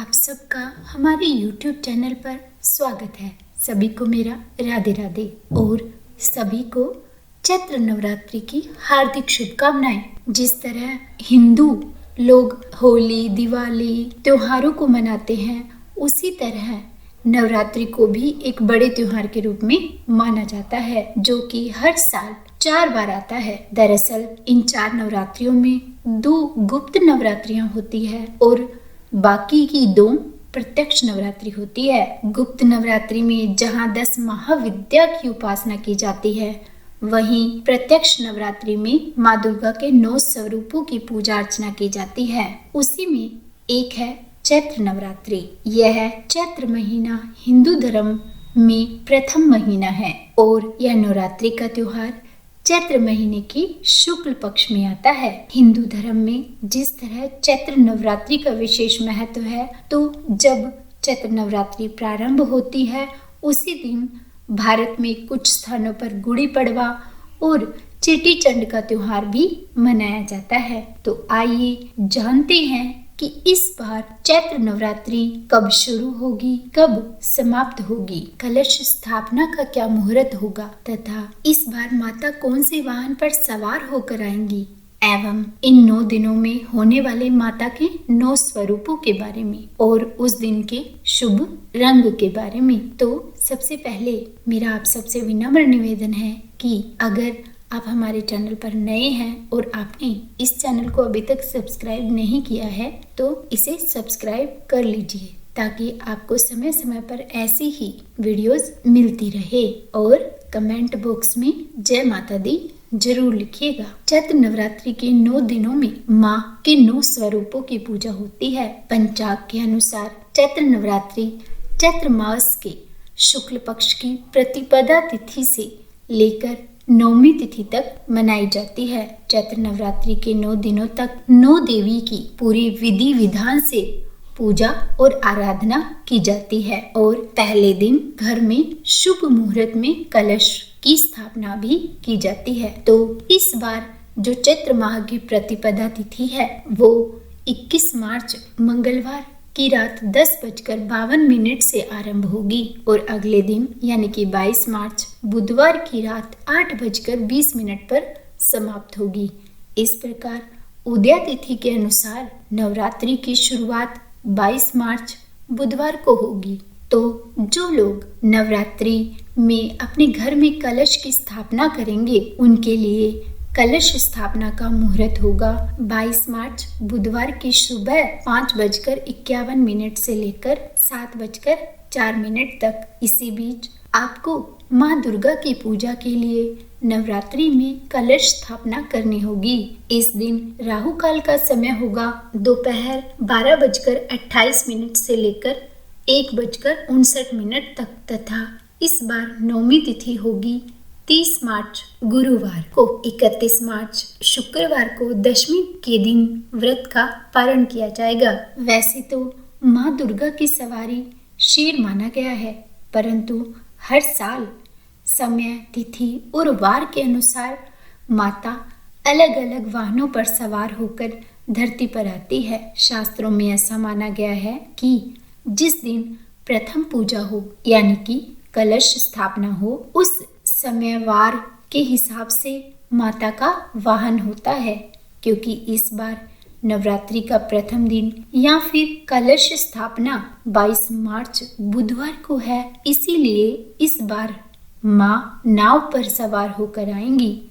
आप सबका हमारे YouTube चैनल पर स्वागत है। सभी को मेरा राधे राधे और सभी को चैत्र नवरात्रि की हार्दिक शुभकामनाएं। जिस तरह हिंदू लोग होली, दिवाली त्योहारों को मनाते हैं, उसी तरह नवरात्रि को भी एक बड़े त्योहार के रूप में माना जाता है, जो कि हर साल 4 बार आता है। दरअसल इन 4 नवरात्रियों में 2 गुप्त नवरात्रियां होती है और बाकी की 2 प्रत्यक्ष नवरात्रि होती है। गुप्त नवरात्रि में जहाँ 10 महाविद्या की उपासना की जाती है, वहीं प्रत्यक्ष नवरात्रि में माँ दुर्गा के 9 स्वरूपों की पूजा अर्चना की जाती है। उसी में एक है चैत्र नवरात्रि। यह चैत्र महीना हिंदू धर्म में प्रथम महीना है और यह नवरात्रि का त्योहार चैत्र महीने की शुक्ल पक्ष में आता है। हिंदू धर्म में जिस तरह चैत्र नवरात्रि का विशेष महत्व है, तो जब चैत्र नवरात्रि प्रारंभ होती है, उसी दिन भारत में कुछ स्थानों पर गुड़ी पड़वा और चेटी चंड का त्योहार भी मनाया जाता है। तो आइए जानते हैं कि इस बार चैत्र नवरात्रि कब शुरू होगी, कब समाप्त होगी, कलश स्थापना का क्या मुहूर्त होगा तथा इस बार माता कौन से वाहन पर सवार होकर आएंगी एवं इन 9 दिनों में होने वाले माता के 9 स्वरूपों के बारे में और उस दिन के शुभ रंग के बारे में। तो सबसे पहले मेरा आप सबसे विनम्र निवेदन है कि अगर आप हमारे चैनल पर नए हैं और आपने इस चैनल को अभी तक सब्सक्राइब नहीं किया है, तो इसे सब्सक्राइब कर लीजिए ताकि आपको समय समय पर ऐसी ही वीडियोस मिलती रहे। और कमेंट बॉक्स में जय माता दी जरूर लिखिएगा। चैत्र नवरात्रि के 9 दिनों में माँ के 9 स्वरूपों की पूजा होती है। पंचांग के अनुसार चैत्र नवरात्रि चैत्र मास के शुक्ल पक्ष की प्रतिपदा तिथि से लेकर 9वीं तिथि तक मनाई जाती है। चैत्र नवरात्रि के 9 दिनों तक 9 देवी की पूरी विधि विधान से पूजा और आराधना की जाती है और पहले दिन घर में शुभ मुहूर्त में कलश की स्थापना भी की जाती है। तो इस बार जो चैत्र माह की प्रतिपदा तिथि है, वो 21 मार्च मंगलवार की रात 10:52 से आरंभ होगी और अगले दिन यानी कि 22 मार्च बुधवार की रात 8:20 पर समाप्त होगी। इस प्रकार उदया तिथि के अनुसार नवरात्रि की शुरुआत 22 मार्च बुधवार को होगी। तो जो लोग नवरात्रि में अपने घर में कलश की स्थापना करेंगे, उनके लिए कलश स्थापना का मुहूर्त होगा 22 मार्च बुधवार की सुबह 5:51 से लेकर 7:04 तक। इसी बीच आपको माँ दुर्गा की पूजा के लिए नवरात्रि में कलश स्थापना करनी होगी। इस दिन राहु काल का समय होगा दोपहर 12:28 से लेकर 1:59 तक तथा इस बार 9वीं तिथि होगी 30 मार्च गुरुवार को। 31 मार्च शुक्रवार को दशमी के दिन व्रत का पारण किया जाएगा। वैसे तो माँ दुर्गा की सवारी शेर माना गया है, परंतु हर साल समय, तिथि और वार के अनुसार माता अलग अलग वाहनों पर सवार होकर धरती पर आती है। शास्त्रों में ऐसा माना गया है कि जिस दिन प्रथम पूजा हो यानी कि कलश स्थापना हो, उस समयवार के हिसाब से माता का वाहन होता है। क्योंकि इस बार नवरात्रि का प्रथम दिन या फिर कलश स्थापना 22 मार्च बुधवार को है, इसीलिए इस बार माँ नाव पर सवार होकर आएंगी।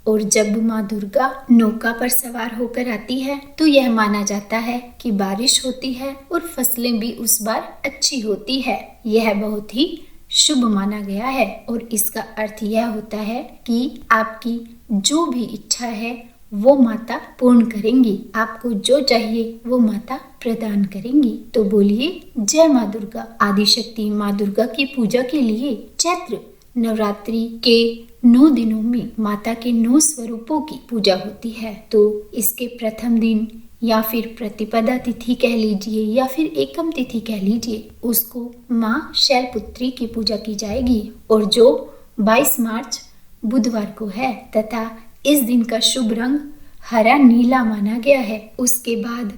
और जब माँ दुर्गा नौका पर सवार होकर आती है, तो यह माना जाता है कि बारिश होती है और फसलें भी उस बार अच्छी होती है। यह बहुत ही शुभ माना गया है और इसका अर्थ यह होता है कि आपकी जो भी इच्छा है वो माता पूर्ण करेंगी। आपको जो चाहिए वो माता प्रदान करेंगी। तो बोलिए जय माँ दुर्गा। आदिशक्ति माँ दुर्गा की पूजा के लिए चैत्र नवरात्रि के 9 दिनों में माता के 9 स्वरूपों की पूजा होती है। तो इसके प्रथम दिन या फिर प्रतिपदा तिथि कह लीजिए या फिर एकम तिथि कह लीजिए, उसको माँ शैलपुत्री की पूजा की जाएगी और जो 22 मार्च बुधवार को है तथा इस दिन का शुभ रंग हरा नीला माना गया है। उसके बाद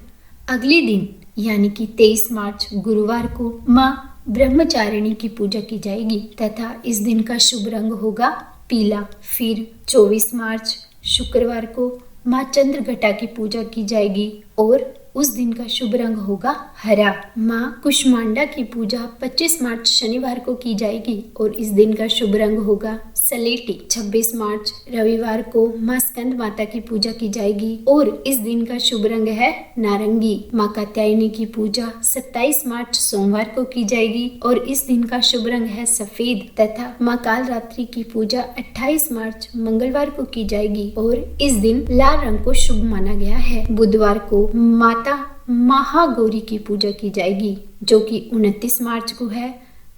अगले दिन यानी कि 23 मार्च गुरुवार को माँ ब्रह्मचारिणी की पूजा की जाएगी तथा इस दिन का शुभ रंग होगा पीला। फिर 24 मार्च शुक्रवार को माँ चंद्रघटा की पूजा की जाएगी और उस दिन का शुभ रंग होगा हरा। माँ कुष्मांडा की पूजा 25 मार्च शनिवार को की जाएगी और इस दिन का शुभ रंग होगा सलेटी। 26 मार्च रविवार को माँ स्कंद माता की पूजा की जाएगी और इस दिन का शुभ रंग है नारंगी। माँ कात्यायनी की पूजा 27 मार्च सोमवार को की जाएगी और इस दिन का शुभ रंग है सफेद तथा माँ कालरात्रि की पूजा 28 मार्च मंगलवार को की जाएगी और इस दिन लाल रंग को शुभ माना गया है। बुधवार को माता महागौरी की पूजा की जाएगी जो कि 29 मार्च को है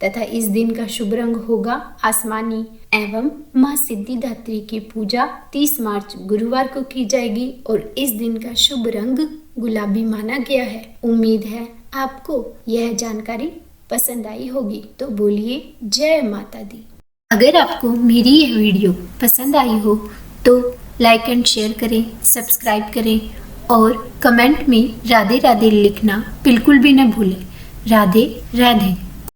तथा इस दिन का शुभ रंग होगा आसमानी एवं माँ सिद्धिदात्री की पूजा 30 मार्च गुरुवार को की जाएगी और इस दिन का शुभ रंग गुलाबी माना गया है। उम्मीद है आपको यह जानकारी पसंद आई होगी, तो बोलिए जय माता दी। अगर आपको मेरी यह वीडियो पसंद आई हो तो लाइक एंड शेयर करें, सब्सक्राइब करें और कमेंट में राधे राधे लिखना बिल्कुल भी न भूलें। राधे राधे।